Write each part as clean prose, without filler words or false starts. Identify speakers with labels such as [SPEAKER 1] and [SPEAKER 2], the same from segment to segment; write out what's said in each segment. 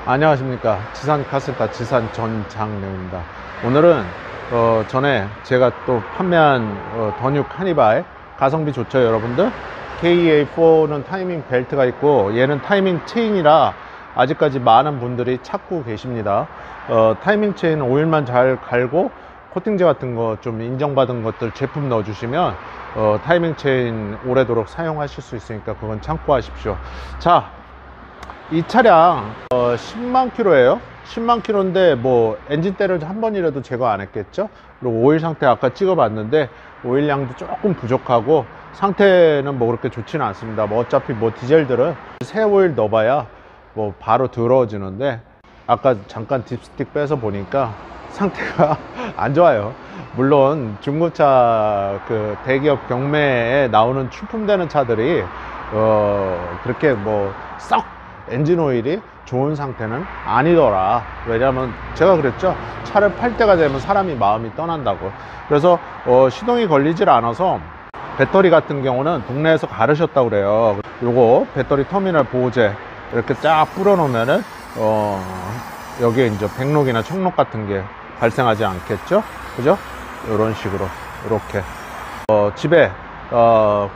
[SPEAKER 1] 안녕하십니까. 지산 카센터 지산 전장래입니다. 오늘은 전에 제가 또 판매한 더뉴 카니발 가성비 좋죠 여러분들. KA4는 타이밍 벨트가 있고 얘는 타이밍 체인이라 아직까지 많은 분들이 찾고 계십니다. 타이밍 체인 오일만 잘 갈고 코팅제 같은 거 좀 인정받은 것들 제품 넣어주시면 타이밍 체인 오래도록 사용하실 수 있으니까 그건 참고하십시오. 자, 이 차량 10만 킬로예요. 10만 킬로인데 뭐 엔진대를 한 번이라도 제거 안 했겠죠. 그리고 오일 상태 아까 찍어 봤는데 오일량도 조금 부족하고 상태는 뭐 그렇게 좋지는 않습니다. 뭐 어차피 뭐 디젤들은 새 오일 넣어봐야 뭐 바로 더러워지는데 아까 잠깐 딥스틱 빼서 보니까 상태가 안 좋아요. 물론 중고차 그 대기업 경매에 나오는 출품되는 차들이 그렇게 뭐 썩 엔진 오일이 좋은 상태는 아니더라. 왜냐면 제가 그랬죠. 차를 팔 때가 되면 사람이 마음이 떠난다고. 그래서 시동이 걸리질 않아서 배터리 같은 경우는 동네에서 가르셨다고 그래요. 요거 배터리 터미널 보호제 이렇게 쫙 뿌려 놓으면은 여기에 이제 백록이나 청록 같은 게 발생하지 않겠죠. 그죠? 이런 식으로 이렇게 집에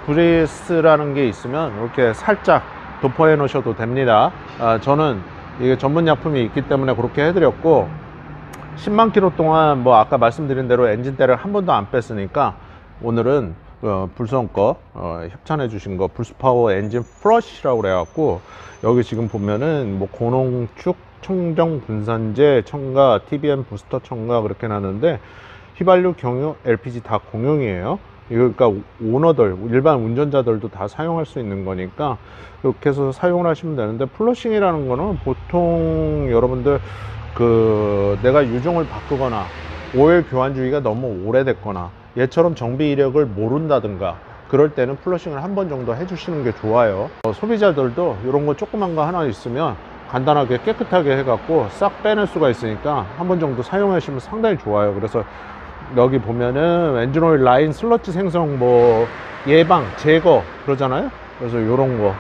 [SPEAKER 1] 그리스라는 게 있으면 이렇게 살짝 도포해 놓으셔도 됩니다. 저는 이게 전문 약품이 있기 때문에 그렇게 해드렸고 10만 킬로 동안 뭐 아까 말씀드린 대로 엔진대를 한 번도 안 뺐으니까 오늘은 불성 거 협찬해 주신 거 불스파워 엔진 플러시라고 그래갖고 여기 지금 보면은 뭐 고농축 청정 분산제 첨가 TBM 부스터 첨가 그렇게 나는데 휘발유 경유 LPG 다 공용이에요. 그러니까 오너들 일반 운전자들도 다 사용할 수 있는 거니까 이렇게 해서 사용을 하시면 되는데 플러싱이라는 거는 보통 여러분들 그 내가 유종을 바꾸거나 오일 교환 주기가 너무 오래됐거나 얘처럼 정비 이력을 모른다든가 그럴 때는 플러싱을 한 번 정도 해주시는 게 좋아요. 소비자들도 이런 거 조그만 거 하나 있으면 간단하게 깨끗하게 해갖고 싹 빼낼 수가 있으니까 한 번 정도 사용하시면 상당히 좋아요. 그래서 여기 보면은 엔진오일 라인 슬러지 생성 뭐 예방 제거 그러잖아요. 그래서 요런 거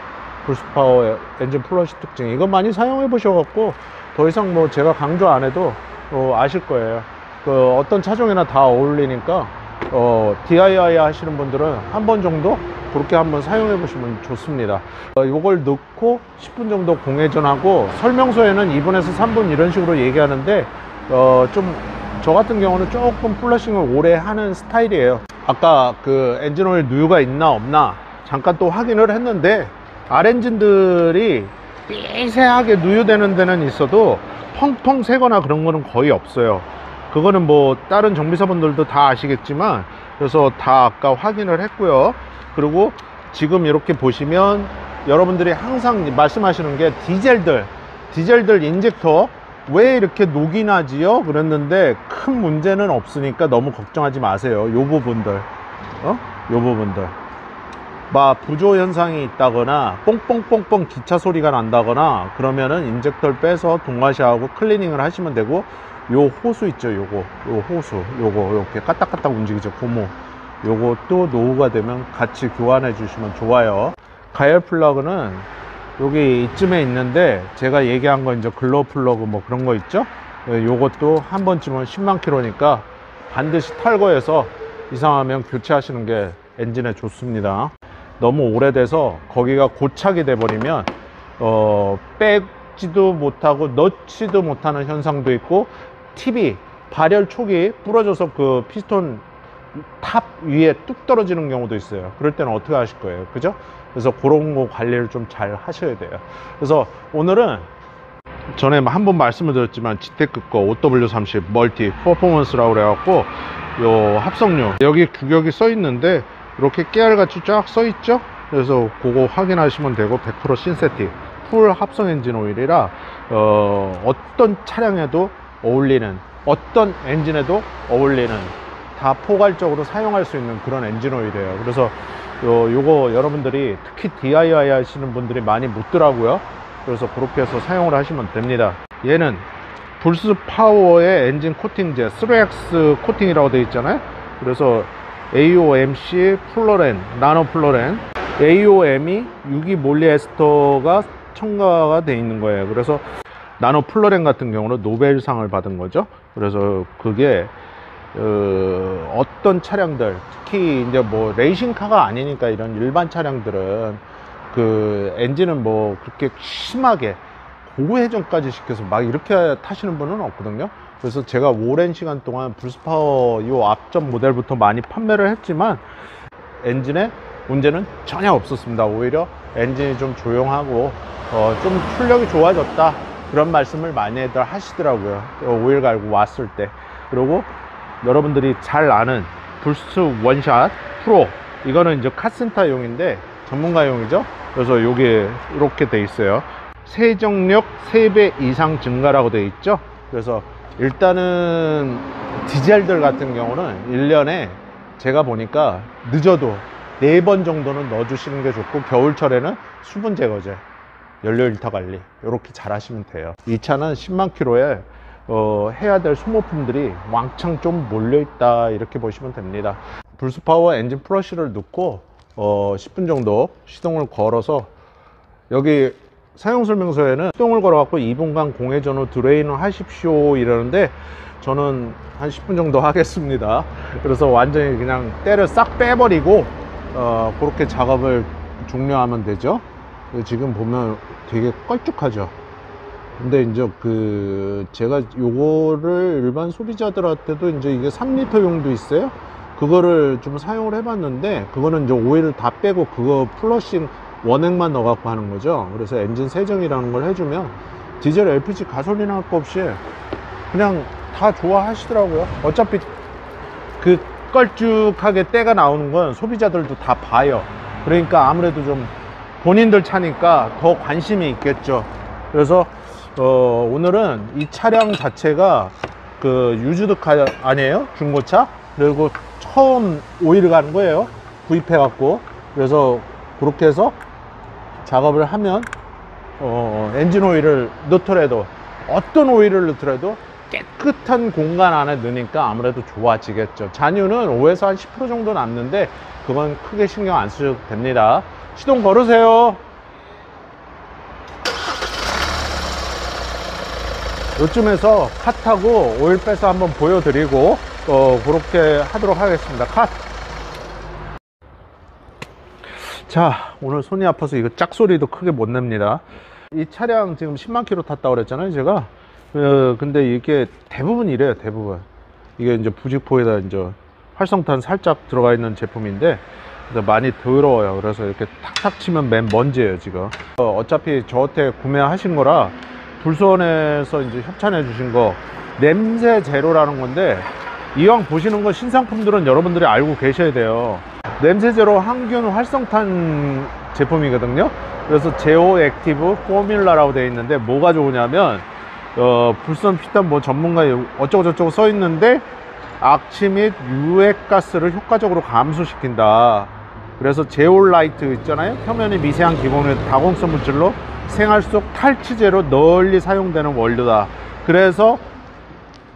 [SPEAKER 1] 불스파워 엔진 플러시 특징 이거 많이 사용해 보셔갖고 더 이상 뭐 제가 강조 안 해도 아실 거예요. 그 어떤 차종이나 다 어울리니까 DIY 하시는 분들은 한 번 정도 그렇게 한번 사용해 보시면 좋습니다. 요걸 넣고 10분 정도 공회전하고 설명서에는 2분에서 3분 이런 식으로 얘기하는데 좀 저 같은 경우는 조금 플러싱을 오래 하는 스타일이에요. 아까 그 엔진오일 누유가 있나 없나 잠깐 또 확인을 했는데 R엔진들이 미세하게 누유되는 데는 있어도 펑펑 새거나 그런 거는 거의 없어요. 그거는 뭐 다른 정비사분들도 다 아시겠지만 그래서 다 아까 확인을 했고요. 그리고 지금 이렇게 보시면 여러분들이 항상 말씀하시는 게 디젤들 인젝터 왜 이렇게 녹이 나지요? 그랬는데 큰 문제는 없으니까 너무 걱정하지 마세요. 요 부분들 요 부분들 막 부조 현상이 있다거나 뽕뽕뽕뽕 기차 소리가 난다거나 그러면은 인젝터를 빼서 동화시하고 클리닝을 하시면 되고 요 호수 있죠. 요 호수 요거 이렇게 까딱까딱 움직이죠. 고무 요것도 노후가 되면 같이 교환해 주시면 좋아요. 가열 플러그는 여기 이쯤에 있는데 제가 얘기한 거 이제 글로우 플러그 뭐 그런 거 있죠. 요것도 한 번쯤은 10만 킬로니까 반드시 탈거해서 이상하면 교체하시는 게 엔진에 좋습니다. 너무 오래돼서 거기가 고착이 돼 버리면 빼지도 못하고 넣지도 못하는 현상도 있고 팁이 발열 촉이 부러져서 그 피스톤 탑 위에 뚝 떨어지는 경우도 있어요. 그럴 때는 어떻게 하실 거예요? 그죠? 그래서 그런 거 관리를 좀 잘 하셔야 돼요. 그래서 오늘은 전에 한 번 말씀을 드렸지만 지테크 거 OW30 멀티 퍼포먼스라고 그래갖고 요 합성유 여기 규격이 써 있는데 이렇게 깨알같이 쫙 써 있죠. 그래서 그거 확인하시면 되고 100% 신세틱 풀 합성 엔진 오일이라 어떤 차량에도 어울리는 어떤 엔진에도 어울리는 다 포괄적으로 사용할 수 있는 그런 엔진 오일이에요. 그래서 요거 여러분들이 특히 DIY 하시는 분들이 많이 묻더라고요. 그래서 그렇게 해서 사용을 하시면 됩니다. 얘는 불스파워의 엔진 코팅제 3X 코팅이라고 되어 있잖아요. 그래서 AOMC 플로렌, 나노 플로렌, AOM이 유기 몰리 에스터가 첨가가 되어 있는 거예요. 그래서 나노 플로렌 같은 경우는 노벨상을 받은 거죠. 그래서 그게 어떤 차량들, 특히 이제 뭐 레이싱카가 아니니까 이런 일반 차량들은 그 엔진은 뭐 그렇게 심하게 고회전까지 시켜서 막 이렇게 타시는 분은 없거든요. 그래서 제가 오랜 시간 동안 불스파워 이 앞전 모델부터 많이 판매를 했지만 엔진에 문제는 전혀 없었습니다. 오히려 엔진이 좀 조용하고 좀 출력이 좋아졌다, 그런 말씀을 많이들 하시더라고요. 오일 갈고 왔을 때. 그리고 여러분들이 잘 아는 불스 원샷 프로, 이거는 이제 카센터용인데 전문가용이죠. 그래서 요게 이렇게 돼 있어요. 세정력 3배 이상 증가라고 돼 있죠. 그래서 일단은 디젤들 같은 경우는 1년에 제가 보니까 늦어도 4번 정도는 넣어 주시는 게 좋고, 겨울철에는 수분 제거제, 연료 일터 관리 이렇게 잘 하시면 돼요. 이 차는 10만 킬로에 해야 될 소모품들이 왕창 좀 몰려 있다, 이렇게 보시면 됩니다. 불스파워 엔진 플러시를 넣고 10분 정도 시동을 걸어서, 여기 사용설명서에는 시동을 걸어 갖고 2분간 공회전 후 드레인을 하십시오 이러는데, 저는 한 10분 정도 하겠습니다. 그래서 완전히 그냥 때를 싹 빼버리고 그렇게 작업을 종료하면 되죠. 지금 보면 되게 껄쭉하죠. 근데 이제 제가 요거를 일반 소비자들한테도 이제 이게 3리터 용도 있어요. 그거를 좀 사용을 해봤는데, 그거는 이제 오일을 다 빼고 그거 플러싱 원액만 넣어갖고 하는 거죠. 그래서 엔진 세정이라는 걸 해주면 디젤, LPG, 가솔린 할 거 없이 그냥 다 좋아하시더라고요. 어차피 그 껄쭉하게 때가 나오는 건 소비자들도 다 봐요. 그러니까 아무래도 좀 본인들 차니까 더 관심이 있겠죠. 그래서 오늘은 이 차량 자체가 그 유즈드카 아니에요? 중고차? 그리고 처음 오일을 가는 거예요. 구입해 갖고. 그래서 그렇게 해서 작업을 하면 엔진 오일을 넣더라도, 어떤 오일을 넣더라도 깨끗한 공간 안에 넣으니까 아무래도 좋아지겠죠. 잔유는 5에서 한 10% 정도 남는데 그건 크게 신경 안 쓰셔도 됩니다. 시동 걸으세요. 요쯤에서 컷하고 오일 빼서 한번 보여드리고 그렇게 하도록 하겠습니다. 컷. 자, 오늘 손이 아파서 이거 짝소리도 크게 못 냅니다. 이 차량 지금 10만 킬로 탔다고 그랬잖아요, 제가. 근데 이게 대부분 이래요, 대부분. 이게 이제 부직포에다 이제 활성탄 살짝 들어가 있는 제품인데 많이 더러워요. 그래서 이렇게 탁탁 치면 맨 먼지예요, 지금. 어차피 저한테 구매하신 거라 불선에서 이제 협찬해 주신 거 냄새 제로라는 건데, 이왕 보시는 거 신상품들은 여러분들이 알고 계셔야 돼요. 냄새 제로 항균 활성탄 제품이거든요. 그래서 제오 액티브 포뮬라라고 되어 있는데, 뭐가 좋으냐면 불선 피탄 뭐 전문가 어쩌고저쩌고 써 있는데 악취 및 유해가스를 효과적으로 감소시킨다. 그래서 제올라이트 있잖아요. 표면이 미세한 기본의 다공성 물질로 생활 속 탈취제로 널리 사용되는 원료다. 그래서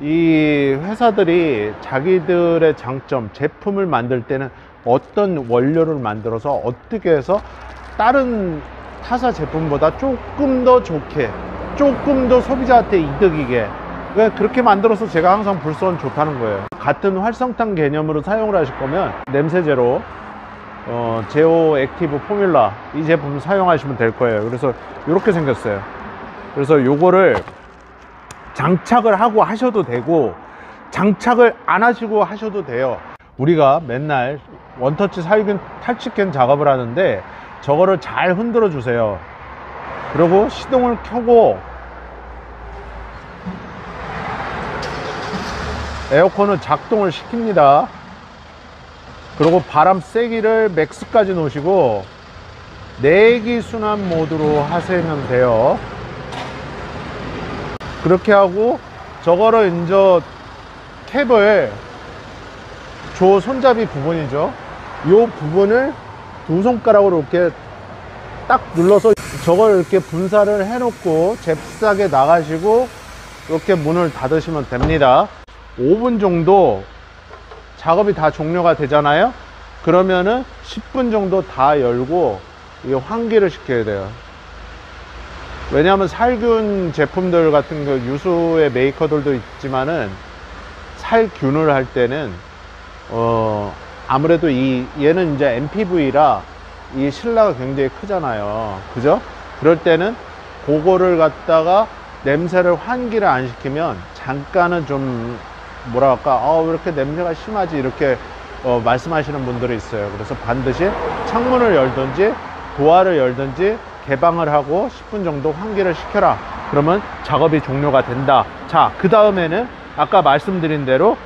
[SPEAKER 1] 이 회사들이 자기들의 장점, 제품을 만들 때는 어떤 원료를 만들어서 어떻게 해서 다른 타사 제품보다 조금 더 좋게, 조금 더 소비자한테 이득이게, 왜 그렇게 만들어서 제가 항상 불선 좋다는 거예요. 같은 활성탄 개념으로 사용을 하실 거면 냄새 제로 제오 액티브 포뮬라 이 제품 사용하시면 될 거예요. 그래서 이렇게 생겼어요. 그래서 요거를 장착을 하고 하셔도 되고 장착을 안 하시고 하셔도 돼요. 우리가 맨날 원터치 살균 탈취캔 작업을 하는데 저거를 잘 흔들어 주세요. 그리고 시동을 켜고 에어컨을 작동을 시킵니다. 그리고 바람 세기를 맥스까지 놓으시고 내기 순환 모드로 하시면 돼요. 그렇게 하고 저거를 이제 캡을 조 손잡이 부분이죠. 이 부분을 두 손가락으로 이렇게 딱 눌러서 저걸 이렇게 분사를 해 놓고 잽싸게 나가시고 이렇게 문을 닫으시면 됩니다. 5분 정도 작업이 다 종료가 되잖아요. 그러면은 10분 정도 다 열고 이게 환기를 시켜야 돼요. 왜냐하면 살균 제품들 같은 거 유수의 메이커들도 있지만은 살균을 할 때는 아무래도 얘는 이제 MPV라 이 실라가 굉장히 크잖아요. 그죠? 그럴 때는 그거를 갖다가 냄새를 환기를 안 시키면 잠깐은 좀 뭐랄까 왜 이렇게 냄새가 심하지 이렇게 말씀하시는 분들이 있어요. 그래서 반드시 창문을 열든지 도어를 열든지 개방을 하고 10분 정도 환기를 시켜라. 그러면 작업이 종료가 된다. 자, 그 다음에는 아까 말씀드린 대로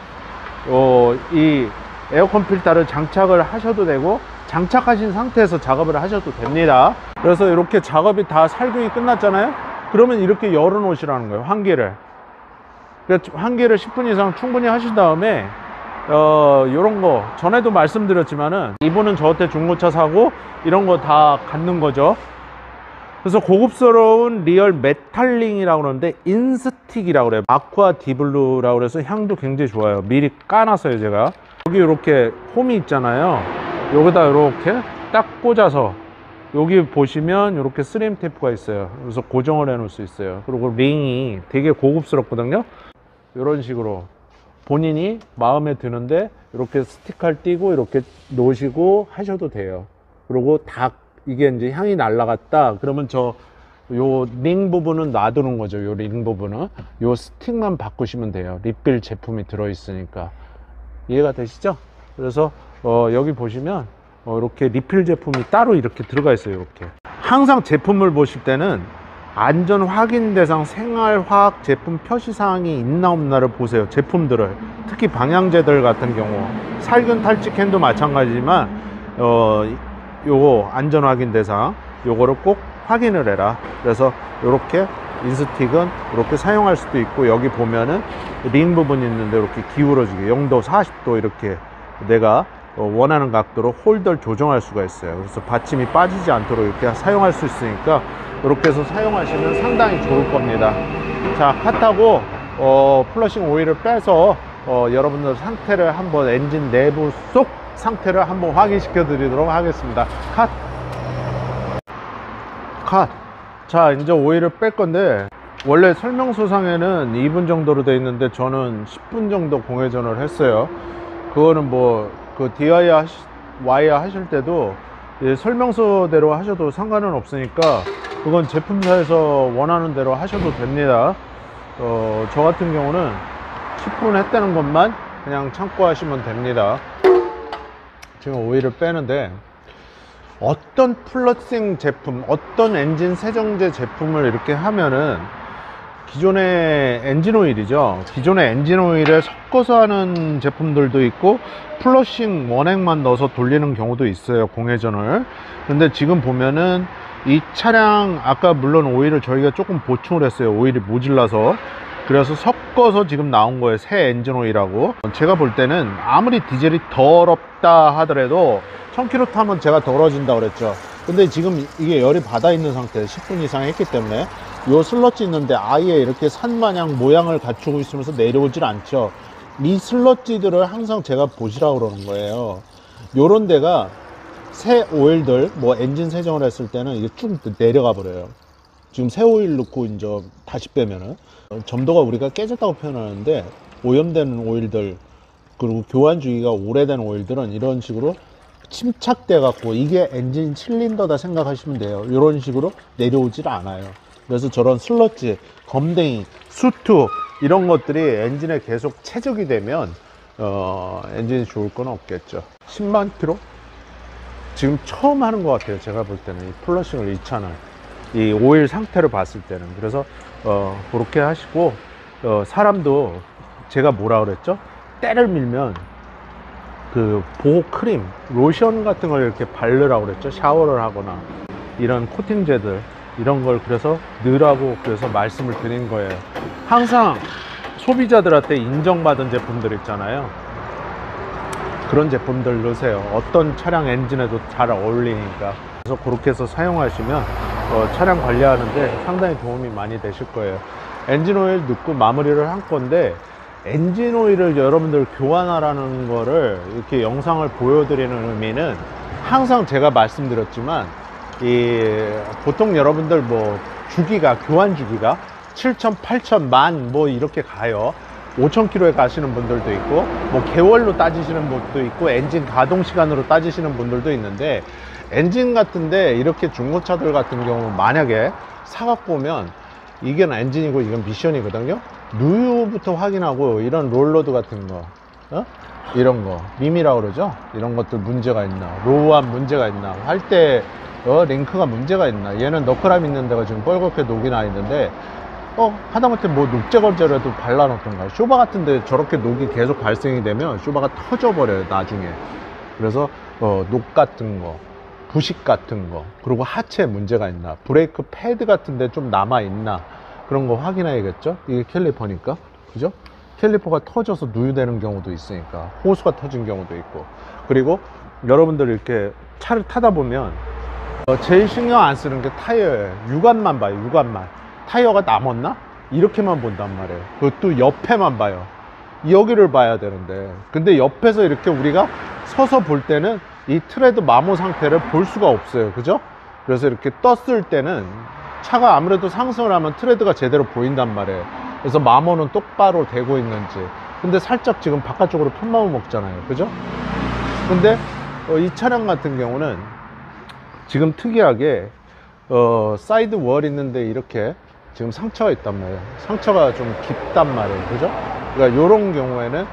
[SPEAKER 1] 이 에어컨 필터를 장착을 하셔도 되고 장착하신 상태에서 작업을 하셔도 됩니다. 그래서 이렇게 작업이 다 살균이 끝났잖아요. 그러면 이렇게 열어 놓으시라는 거예요. 환기를. 환기를 10분 이상 충분히 하신 다음에 요런 거 전에도 말씀드렸지만은 이분은 저한테 중고차 사고 이런 거 다 갖는 거죠. 그래서 고급스러운 리얼 메탈링이라고 그러는데 인스틱이라고 그래요. 아쿠아 디블루라고 그래서 향도 굉장히 좋아요. 미리 까놨어요 제가. 여기 이렇게 홈이 있잖아요. 여기다 이렇게 딱 꽂아서 여기 보시면 이렇게 스림 테이프가 있어요. 그래서 고정을 해 놓을 수 있어요. 그리고 링이 되게 고급스럽거든요. 이런 식으로 본인이 마음에 드는데 이렇게 스티커를 띄고 이렇게 놓으시고 하셔도 돼요. 그리고 다 이게 이제 향이 날라갔다 그러면 요 링 부분은 놔두는 거죠. 요 링 부분은 요 스틱만 바꾸시면 돼요. 리필 제품이 들어 있으니까. 이해가 되시죠? 그래서 여기 보시면 이렇게 리필 제품이 따로 이렇게 들어가 있어요. 이렇게 항상 제품을 보실 때는 안전 확인 대상 생활화학 제품 표시 사항이 있나 없나를 보세요. 제품들을 특히 방향제들 같은 경우 살균 탈취 캔도 마찬가지지만 요거 안전 확인 대상 요거를 꼭 확인을 해라. 그래서 이렇게 인스틱은 이렇게 사용할 수도 있고 여기 보면은 링 부분이 있는데 이렇게 기울어지게 0도 40도 이렇게 내가 원하는 각도로 홀더를 조정할 수가 있어요. 그래서 받침이 빠지지 않도록 이렇게 사용할 수 있으니까 이렇게 해서 사용하시면 상당히 좋을 겁니다. 자, 컷하고 플러싱 오일을 빼서 여러분들 상태를 한번 엔진 내부 속 상태를 한번 확인시켜 드리도록 하겠습니다. 컷. 자, 이제 오일을 뺄 건데 원래 설명서상에는 2분 정도로 되어 있는데 저는 10분 정도 공회전을 했어요. 그거는 뭐 그 DIY 하실 때도 설명서대로 하셔도 상관은 없으니까 그건 제품사에서 원하는 대로 하셔도 됩니다. 저 같은 경우는 10분 했다는 것만 그냥 참고하시면 됩니다. 지금 오일을 빼는데 어떤 플러싱 제품, 어떤 엔진 세정제 제품을 이렇게 하면은 기존의 엔진 오일이죠. 기존의 엔진 오일에 섞어서 하는 제품들도 있고 플러싱 원액만 넣어서 돌리는 경우도 있어요. 공회전을. 근데 지금 보면은 이 차량 아까 물론 오일을 저희가 조금 보충을 했어요. 오일이 모질라서. 그래서 섞어서 지금 나온 거예요. 새 엔진 오일하고. 제가 볼 때는 아무리 디젤이 더럽다 하더라도 1000km 타면 제가 더러워진다고 그랬죠. 근데 지금 이게 열이 받아 있는 상태 10분 이상 했기 때문에 요 슬러지 있는데 아예 이렇게 산마냥 모양을 갖추고 있으면서 내려오질 않죠. 이 슬러지들을 항상 제가 보시라고 그러는 거예요. 요런 데가 새 오일들 뭐 엔진 세정을 했을 때는 이게 쭉 내려가 버려요. 지금 새 오일 넣고 이제 다시 빼면은 점도가 우리가 깨졌다고 표현하는데 오염되는 오일들 그리고 교환 주기가 오래된 오일들은 이런 식으로 침착돼 갖고 이게 엔진 실린더다 생각하시면 돼요. 이런 식으로 내려오질 않아요. 그래서 저런 슬러지, 검댕이, 수투 이런 것들이 엔진에 계속 체적이 되면 엔진이 좋을 건 없겠죠. 10만 킬로? 지금 처음 하는 것 같아요. 제가 볼 때는 이 플러싱을 이 차는 이 오일 상태를 봤을 때는. 그래서 그렇게 하시고 사람도 제가 뭐라 그랬죠? 때를 밀면 그 보호 크림, 로션 같은 걸 이렇게 바르라고 그랬죠. 샤워를 하거나 이런 코팅제들 이런 걸 그래서 넣으라고 그래서 말씀을 드린 거예요. 항상 소비자들한테 인정받은 제품들 있잖아요. 그런 제품들 넣으세요. 어떤 차량 엔진에도 잘 어울리니까. 그래서 그렇게 해서 사용하시면 차량 관리하는데 상당히 도움이 많이 되실 거예요. 엔진 오일 넣고 마무리를 한 건데 엔진 오일을 여러분들 교환하라는 거를 이렇게 영상을 보여드리는 의미는 항상 제가 말씀드렸지만 보통 여러분들 뭐 주기가, 교환 주기가 7천, 8천, 만 뭐 이렇게 가요. 5,000km에 가시는 분들도 있고, 뭐 개월로 따지시는 분도 있고, 엔진 가동 시간으로 따지시는 분들도 있는데, 엔진 같은데 이렇게 중고차들 같은 경우 만약에 사갖고 오면 이건 엔진이고 이건 미션이거든요. 누유부터 확인하고, 이런 롤러드 같은 거, 이런 거 미미라고 그러죠. 이런 것들 문제가 있나, 로우암 문제가 있나, 할 때 링크가 문제가 있나, 얘는 너클함 있는 데가 지금 뻘겋게 녹이 나 있는데 하다못해 뭐 녹제거제라도 발라놓던가. 쇼바 같은데 저렇게 녹이 계속 발생이 되면 쇼바가 터져버려요 나중에. 그래서 녹 같은 거, 부식 같은 거, 그리고 하체 문제가 있나, 브레이크 패드 같은데 좀 남아 있나, 그런 거 확인해야겠죠. 이게 캘리퍼니까, 그죠? 캘리퍼가 터져서 누유되는 경우도 있으니까, 호수가 터진 경우도 있고. 그리고 여러분들 이렇게 차를 타다 보면 제일 신경 안 쓰는 게 타이어예요. 유관만 봐요. 유관만. 타이어가 남았나? 이렇게만 본단 말이에요. 그것도 옆에만 봐요. 여기를 봐야 되는데, 근데 옆에서 이렇게 우리가 서서 볼 때는 이 트레드 마모 상태를 볼 수가 없어요. 그죠? 그래서 이렇게 떴을 때는 차가 아무래도 상승을 하면 트레드가 제대로 보인단 말이에요. 그래서 마모는 똑바로 되고 있는지. 근데 살짝 지금 바깥쪽으로 톤마모 먹잖아요. 그죠? 근데 이 차량 같은 경우는 지금 특이하게 사이드 월 있는데 이렇게 지금 상처가 있단 말이에요. 상처가 좀 깊단 말이에요. 그죠? 그러니까 이런 경우에는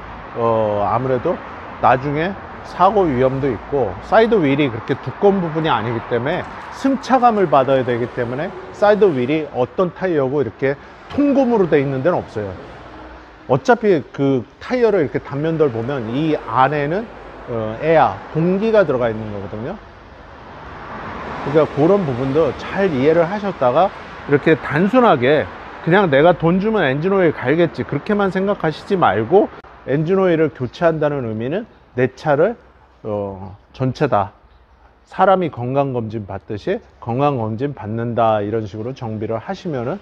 [SPEAKER 1] 아무래도 나중에 사고 위험도 있고, 사이드 휠이 그렇게 두꺼운 부분이 아니기 때문에 승차감을 받아야 되기 때문에 사이드 휠이 어떤 타이어고 이렇게 통고무로 되어 있는 데는 없어요. 어차피 그 타이어를 이렇게 단면들 보면 이 안에는 에어, 공기가 들어가 있는 거거든요. 그러니까 그런 부분도 잘 이해를 하셨다가, 이렇게 단순하게 그냥 내가 돈 주면 엔진 오일 갈겠지 그렇게만 생각하시지 말고, 엔진 오일을 교체한다는 의미는 내 차를 전체 다 사람이 건강검진 받듯이 건강검진 받는다, 이런 식으로 정비를 하시면은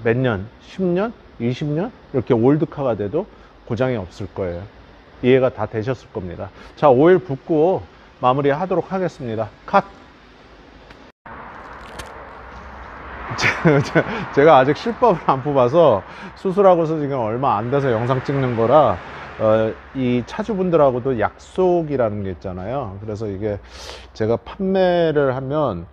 [SPEAKER 1] 몇 년, 10년, 20년 이렇게 올드카가 돼도 고장이 없을 거예요. 이해가 다 되셨을 겁니다. 자, 오일 붓고 마무리 하도록 하겠습니다. 컷! 제가 아직 실밥을 안 뽑아서, 수술하고서 지금 얼마 안 돼서 영상 찍는 거라, 이 차주분들하고도 약속이라는 게 있잖아요. 그래서 이게 제가 판매를 하면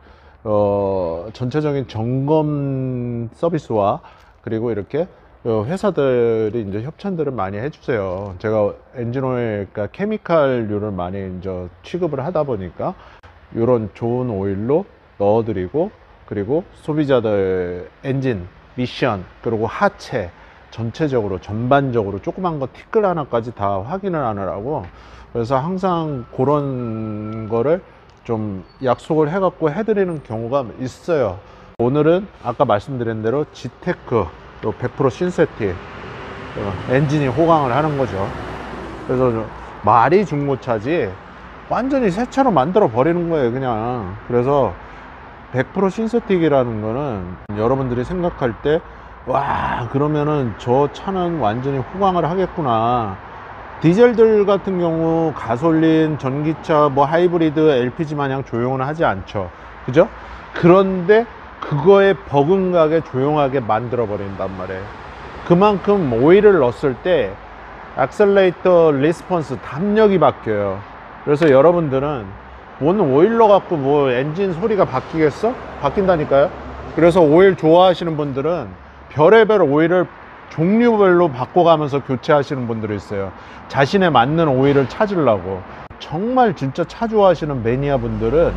[SPEAKER 1] 전체적인 점검 서비스와, 그리고 이렇게 회사들이 이제 협찬들을 많이 해주세요. 제가 엔진오일, 그러니까 케미칼류를 많이 이제 취급을 하다 보니까 이런 좋은 오일로 넣어드리고, 그리고 소비자들 엔진, 미션, 그리고 하체 전체적으로 전반적으로 조그만 거 티끌 하나까지 다 확인을 하느라고, 그래서 항상 그런 거를 좀 약속을 해갖고 해드리는 경우가 있어요. 오늘은 아까 말씀드린 대로 지테크 100% 신세티 엔진이 호강을 하는 거죠. 그래서 말이 중고차지 완전히 새 차로 만들어 버리는 거예요 그냥. 그래서 100% 신세틱이라는 거는 여러분들이 생각할 때, 와, 그러면은 저 차는 완전히 호강을 하겠구나. 디젤들 같은 경우 가솔린, 전기차, 뭐 하이브리드, LPG 마냥 조용은 하지 않죠. 그죠? 그런데 그거에 버금가게 조용하게 만들어 버린단 말이에요. 그만큼 오일을 넣었을 때 액셀레이터 리스폰스, 담력이 바뀌어요. 그래서 여러분들은 뭔 오일 넣어갖고 뭐 엔진 소리가 바뀌겠어? 바뀐다니까요. 그래서 오일 좋아하시는 분들은 별의별 오일을 종류별로 바꿔가면서 교체하시는 분들이 있어요. 자신에 맞는 오일을 찾으려고. 정말 진짜 차 좋아하시는 매니아 분들은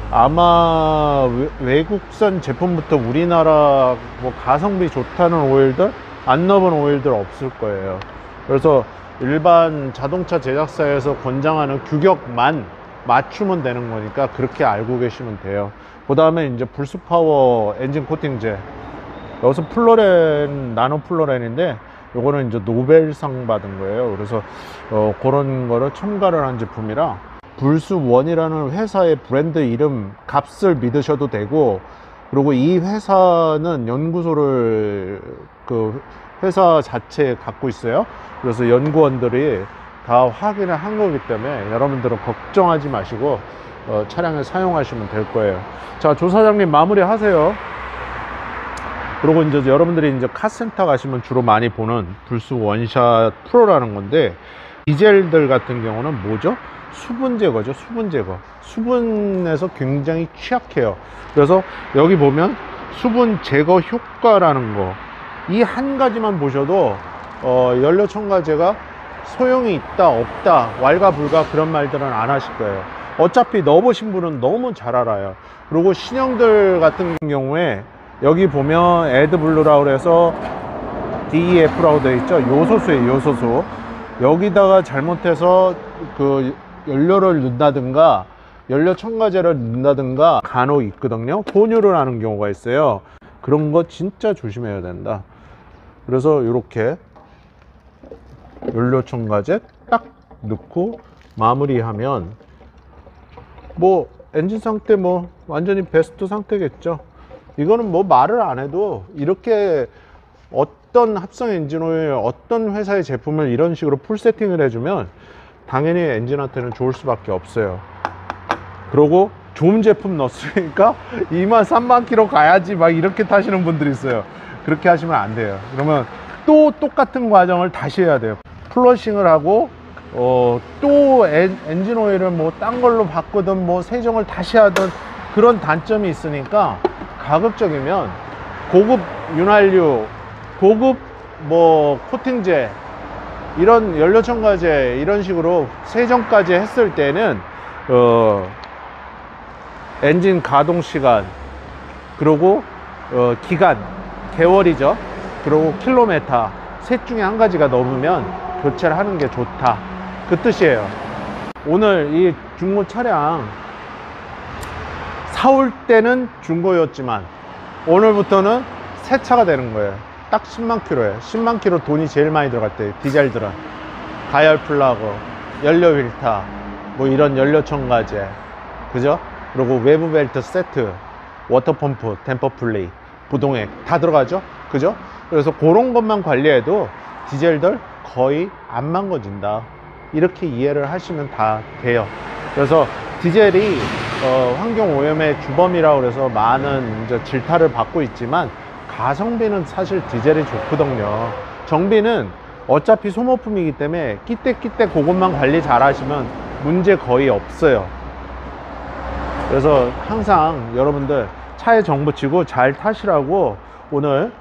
[SPEAKER 1] 아마 외국산 제품부터 우리나라 뭐 가성비 좋다는 오일들, 안 넣어본 오일들 없을 거예요. 그래서 일반 자동차 제작사에서 권장하는 규격만 맞추면 되는 거니까 그렇게 알고 계시면 돼요. 그 다음에 이제 불스파워 엔진 코팅제, 여기서 플로렌, 나노 플로렌인데 요거는 이제 노벨상 받은 거예요. 그래서 그런 거를 첨가를 한 제품이라, 불수원이라는 회사의 브랜드 이름 값을 믿으셔도 되고, 그리고 이 회사는 연구소를 그 회사 자체에 갖고 있어요. 그래서 연구원들이 다 확인을 한 거기 때문에 여러분들은 걱정하지 마시고 차량을 사용하시면 될 거예요. 자, 조 사장님 마무리 하세요. 그리고 이제 여러분들이 이제 카센터 가시면 주로 많이 보는 불스 원샷 프로라는 건데, 디젤들 같은 경우는 뭐죠? 수분 제거죠. 수분 제거. 수분에서 굉장히 취약해요. 그래서 여기 보면 수분 제거 효과라는 거, 이 한 가지만 보셔도 연료 첨가제가 소용이 있다 없다 왈가불가 그런 말들은 안 하실 거예요. 어차피 넣어보신 분은 너무 잘 알아요. 그리고 신형들 같은 경우에 여기 보면 에드블루라고 해서 DEF라고 되어 있죠. 요소수예요. 요소수. 여기다가 잘못해서 그 연료를 넣는다든가 연료 첨가제를 넣는다든가 간혹 있거든요. 혼유를 하는 경우가 있어요. 그런 거 진짜 조심해야 된다. 그래서 이렇게 연료 첨가제 딱 넣고 마무리하면 뭐 엔진 상태 뭐 완전히 베스트 상태겠죠. 이거는 뭐 말을 안 해도 이렇게 어떤 합성 엔진오일 어떤 회사의 제품을 이런 식으로 풀 세팅을 해주면 당연히 엔진한테는 좋을 수밖에 없어요. 그리고 좋은 제품 넣었으니까 2만 3만 킬로 가야지 막 이렇게 타시는 분들이 있어요. 그렇게 하시면 안 돼요. 그러면 또 똑같은 과정을 다시 해야 돼요. 플러싱을 하고 또 엔진 오일을 뭐 딴 걸로 바꾸든 뭐 세정을 다시 하든 그런 단점이 있으니까 가급적이면 고급 윤활유, 고급 뭐 코팅제, 이런 연료 첨가제 이런 식으로 세정까지 했을 때는 엔진 가동 시간, 그리고 기간, 개월이죠. 그리고 킬로미터, 셋 중에 한 가지가 넘으면 교체를 하는 게 좋다, 그 뜻이에요. 오늘 이 중고 차량 사올 때는 중고였지만 오늘부터는 새 차가 되는 거예요. 딱 10만 킬로에 10만 킬로 돈이 제일 많이 들어갈 때 디젤들은 가열 플러그, 연료 필터, 뭐 이런 연료 첨가제, 그죠? 그리고 외부 벨트 세트, 워터 펌프, 댐퍼 플레이, 부동액 다 들어가죠, 그죠? 그래서 그런 것만 관리해도 디젤들 거의 안 망가진다, 이렇게 이해를 하시면 다 돼요. 그래서 디젤이 환경 오염의 주범이라고 해서 많은 이제 질타를 받고 있지만 가성비는 사실 디젤이 좋거든요. 정비는 어차피 소모품이기 때문에 끼떼끼떼 그것만 관리 잘 하시면 문제 거의 없어요. 그래서 항상 여러분들 차에 정 붙이고 잘 타시라고 오늘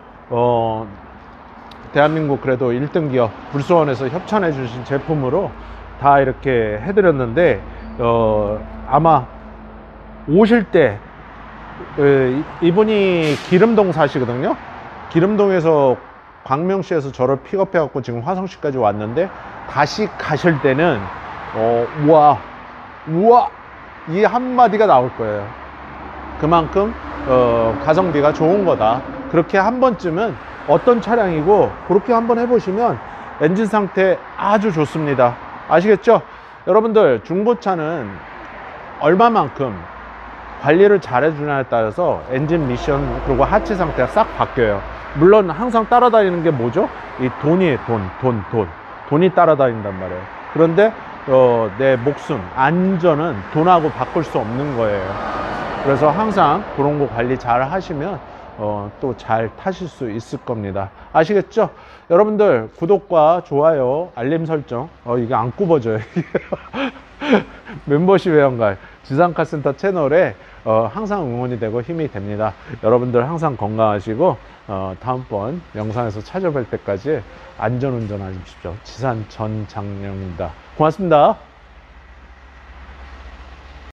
[SPEAKER 1] 대한민국 그래도 1등 기업 불수원에서 협찬해 주신 제품으로 다 이렇게 해드렸는데 아마 오실 때 이분이 기름동 사시거든요. 기름동에서 광명시에서 저를 픽업해 갖고 지금 화성시까지 왔는데 다시 가실 때는 우와 이 한마디가 나올 거예요. 그만큼 가성비가 좋은 거다. 그렇게 한 번쯤은 어떤 차량이고 그렇게 한번 해보시면 엔진 상태 아주 좋습니다. 아시겠죠? 여러분들 중고차는 얼마만큼 관리를 잘 해주냐에 따라서 엔진 미션 그리고 하체 상태가 싹 바뀌어요. 물론 항상 따라다니는 게 뭐죠? 이 돈이에요. 돈이 따라다닌단 말이에요. 그런데 내 목숨, 안전은 돈하고 바꿀 수 없는 거예요. 그래서 항상 그런 거 관리 잘 하시면 또 잘 타실 수 있을 겁니다. 아시겠죠? 여러분들 구독과 좋아요, 알림 설정, 이게 안 굽어져요. 멤버십 회원가입 지상카센터 채널에 항상 응원이 되고 힘이 됩니다. 여러분들 항상 건강하시고 다음번 영상에서 찾아뵐 때까지 안전운전 하십시오. 지산 전장령입니다. 고맙습니다.